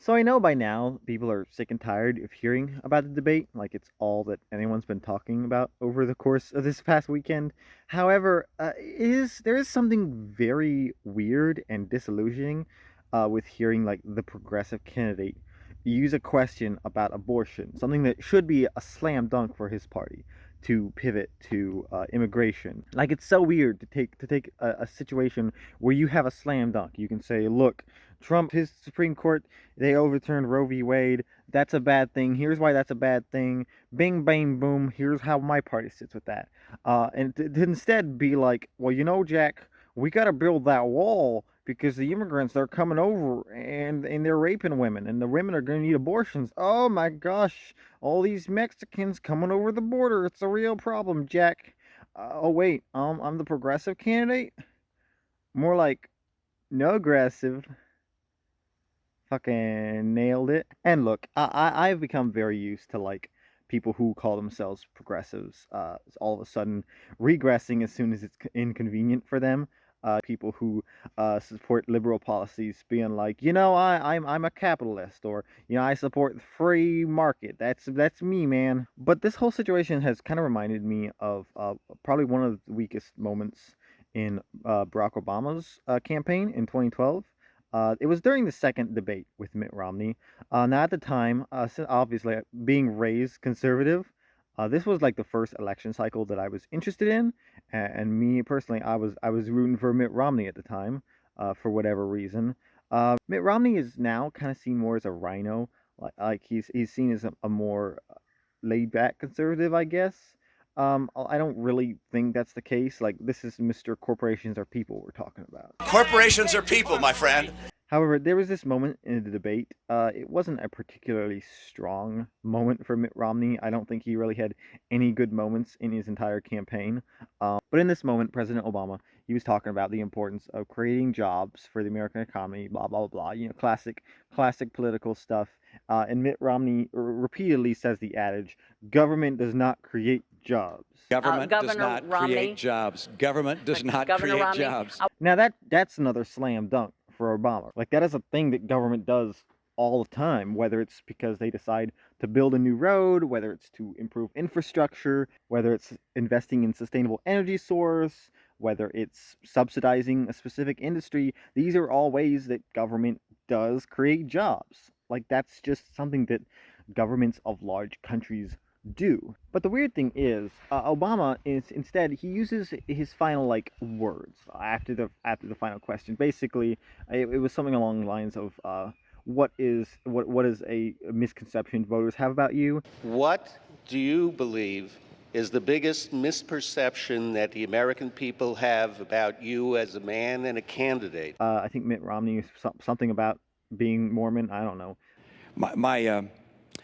So I know by now people are sick and tired of hearing about the debate, like it's all that anyone's been talking about over the course of this past weekend. However, there is something very weird and disillusioning with hearing like the progressive candidate use a question about abortion, something that should be a slam dunk for his party, to pivot to immigration. Like it's so weird to take a situation where you have a slam dunk. You can say, look, Trump, his Supreme Court, they overturned Roe v. Wade. That's a bad thing. Here's why that's a bad thing. Bing, bang, boom. Here's how my party sits with that. And to instead be like, well, Jack, we got to build that wall because the immigrants, they're coming over and they're raping women and the women are going to need abortions. Oh my gosh, all these Mexicans coming over the border. It's a real problem, Jack. Oh wait, I'm the progressive candidate. More like no aggressive. Fucking nailed it. And look, I've become very used to like people who call themselves progressives all of a sudden regressing as soon as it's inconvenient for them. People who support liberal policies being like, I'm a capitalist, or I support the free market. That's me, man. But this whole situation has kind of reminded me of probably one of the weakest moments in Barack Obama's campaign in 2012. It was during the second debate with Mitt Romney. Now, at the time, obviously being raised conservative, this was like the first election cycle that I was interested in, and me personally, I was rooting for Mitt Romney at the time, for whatever reason. Mitt Romney is now kind of seen more as a rhino, like he's seen as a more laid back conservative, I guess. I don't really think that's the case. Like, this is Mr. Corporations Are People we're talking about. Corporations are people, my friend. However, there was this moment in the debate. It wasn't a particularly strong moment for Mitt Romney. I don't think he really had any good moments in his entire campaign. But in this moment, President Obama, he was talking about the importance of creating jobs for the American economy, blah blah blah. Classic political stuff. And Mitt Romney repeatedly says the adage, "Government does not create jobs." Government does Governor not Romney. create jobs. Government does not Governor create Romney, jobs. Now that's another slam dunk for Obama. Like that is a thing that government does all the time, whether it's because they decide to build a new road, whether it's to improve infrastructure, whether it's investing in sustainable energy source, whether it's subsidizing a specific industry. These are all ways that government does create jobs. Like that's just something that governments of large countries do. But the weird thing is, Obama is instead he uses his final like words after the final question. Basically, it was something along the lines of, what is a misconception voters have about you? What do you believe is the biggest misperception that the American people have about you as a man and a candidate? I think Mitt Romney something about being Mormon. I don't know.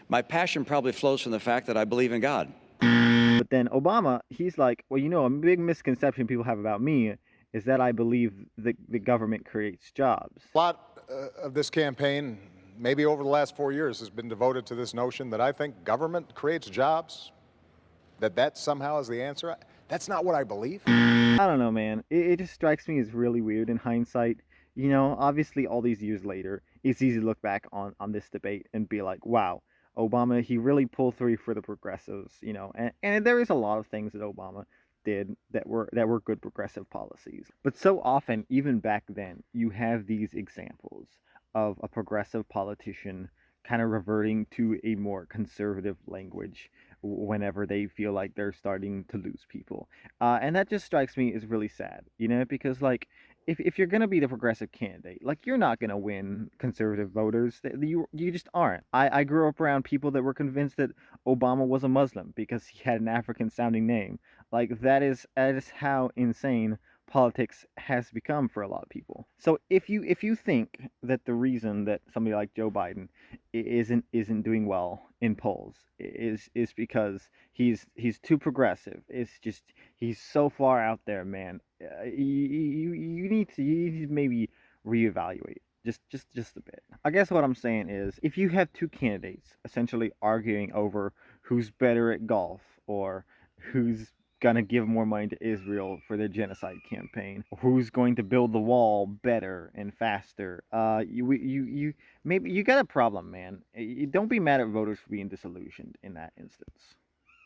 My passion probably flows from the fact that I believe in God. But then Obama, he's like, well, a big misconception people have about me is that I believe the government creates jobs. A lot of this campaign, maybe over the last 4 years, has been devoted to this notion that I think government creates jobs, that somehow is the answer. That's not what I believe. I don't know, man. It just strikes me as really weird in hindsight. Obviously, all these years later, it's easy to look back on this debate and be like, wow, Obama, he really pulled through for the progressives. And there is a lot of things that Obama did that were good progressive policies. But so often, even back then, you have these examples of a progressive politician kind of reverting to a more conservative language whenever they feel like they're starting to lose people. And that just strikes me as really sad, because like if you're gonna be the progressive candidate, like you're not gonna win conservative voters. You just aren't. I grew up around people that were convinced that Obama was a Muslim because he had an African sounding name. Like that is how insane politics has become for a lot of people. So if you think that the reason that somebody like Joe Biden isn't doing well in polls is because he's too progressive, it's just he's so far out there, man. You need to maybe reevaluate just a bit. I guess what I'm saying is, if you have two candidates essentially arguing over who's better at golf or who's gonna give more money to Israel for their genocide campaign? Who's going to build the wall better and faster? You maybe you got a problem, man. Don't be mad at voters for being disillusioned in that instance.